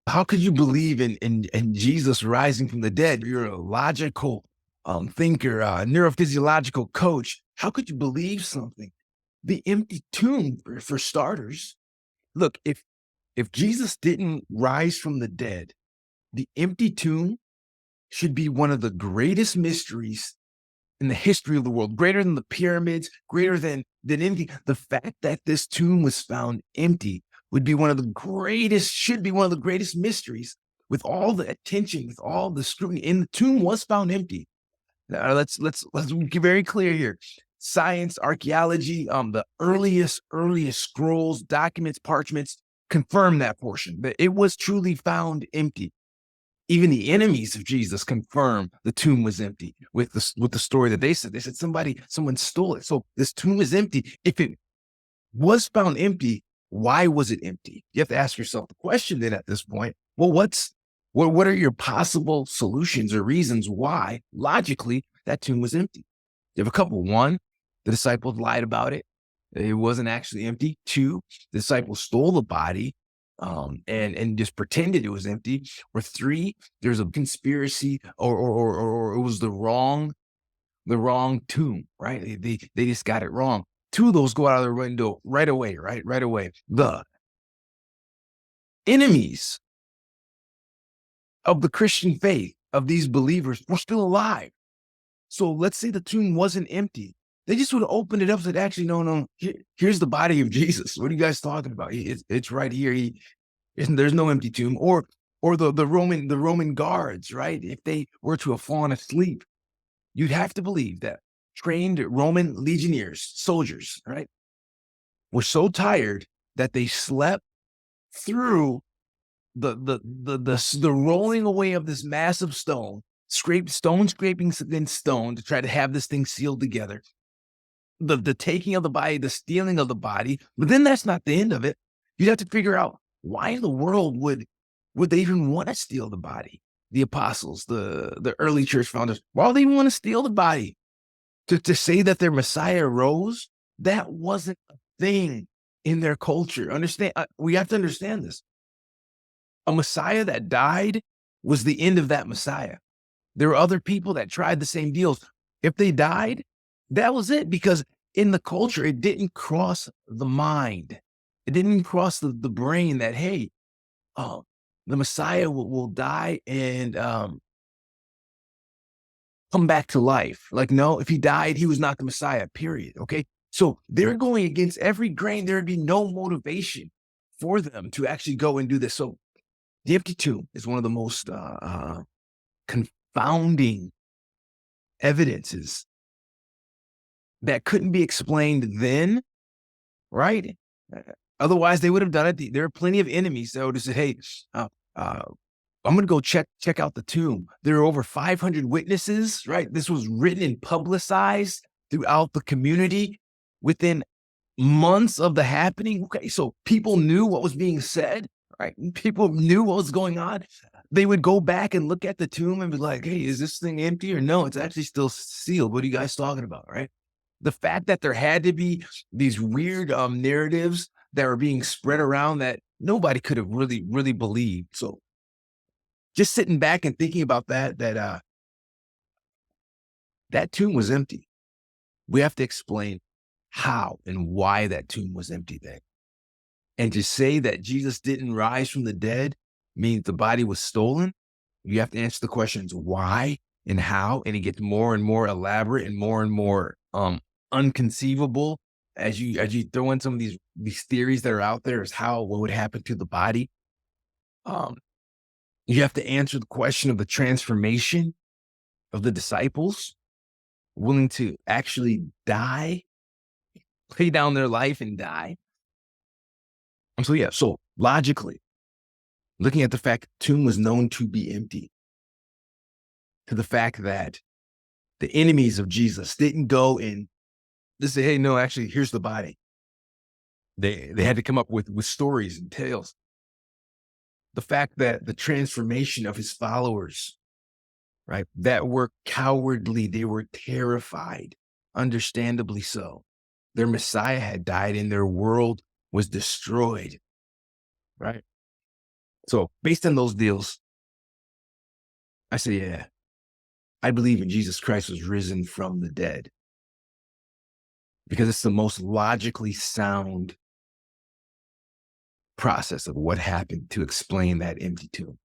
How could you believe in Jesus rising from the dead? You're a logical thinker, neurophysiological coach. How could you believe something? The empty tomb, for starters. Look, if Jesus didn't rise from the dead, the empty tomb should be one of the greatest mysteries in the history of the world, greater than the pyramids, greater than anything. The fact that this tomb was found empty would be one of the greatest, should be one of the greatest mysteries. With all the attention, with all the scrutiny, and the tomb was found empty. Now, let's be very clear here. Science, archaeology, the earliest scrolls, documents, parchments confirm that portion, that it was truly found empty. Even the enemies of Jesus confirm the tomb was empty with the story that they said. They said someone stole it. So this tomb is empty. If it was found empty, why was it empty? You have to ask yourself the question then at this point. Well, what are your possible solutions or reasons why logically that tomb was empty? You have a couple. One, the disciples lied about it. It wasn't actually empty. Two, the disciples stole the body and just pretended it was empty. Or three, there's a conspiracy, or it was the wrong tomb, right? They just got it wrong. Two of those go out of the window right away, right? Right away. The enemies of the Christian faith, of these believers, were still alive. So let's say the tomb wasn't empty. They just would have opened it up and said, actually, no, here's the body of Jesus. What are you guys talking about? It's right here. There's no empty tomb. Or the Roman guards, right? If they were to have fallen asleep, you'd have to believe that trained Roman legionnaires, soldiers, right, were so tired that they slept through the rolling away of this massive stone, stone scraping against stone to try to have this thing sealed together. The taking of the body, the stealing of the body, but then that's not the end of it. You'd have to figure out why in the world would they even want to steal the body? The apostles, the early church founders, why would they even want to steal the body? To say that their Messiah rose, that wasn't a thing in their culture. Understand? We have to understand this. A Messiah that died was the end of that Messiah. There were other people that tried the same deals. If they died, that was it, because in the culture, it didn't cross the mind. It didn't cross the brain that, hey, oh, the Messiah will die and come back to life. Like, no, if he died, he was not the Messiah, period. Okay. So they're going against every grain. There'd be no motivation for them to actually go and do this. So the empty tomb is one of the most confounding evidences that couldn't be explained then, right? Otherwise, they would have done it. There are plenty of enemies that would have said, hey, I'm going to go check out the tomb. There are over 500 witnesses, right? This was written and publicized throughout the community within months of the happening. Okay, so people knew what was being said, right? People knew what was going on. They would go back and look at the tomb and be like, hey, is this thing empty or no? It's actually still sealed. What are you guys talking about, right? The fact that there had to be these weird narratives that were being spread around that nobody could have really believed. So just sitting back and thinking about that tomb was empty. We have to explain how and why that tomb was empty then. And to say that Jesus didn't rise from the dead means the body was stolen. You have to answer the questions why and how, and it gets more and more elaborate and more unconceivable as you throw in some of these theories that are out there as what would happen to the body. You have to answer the question of the transformation of the disciples, willing to actually die, lay down their life and die. And so, yeah, so logically, looking at the fact the tomb was known to be empty, to the fact that the enemies of Jesus didn't go and they say, hey, no, actually, here's the body. They had to come up with stories and tales. The fact that the transformation of his followers, right, that were cowardly, they were terrified, understandably so. Their Messiah had died and their world was destroyed, right? So based on those deals, I say, yeah, I believe in Jesus Christ was risen from the dead because it's the most logically sound process of what happened to explain that empty tomb.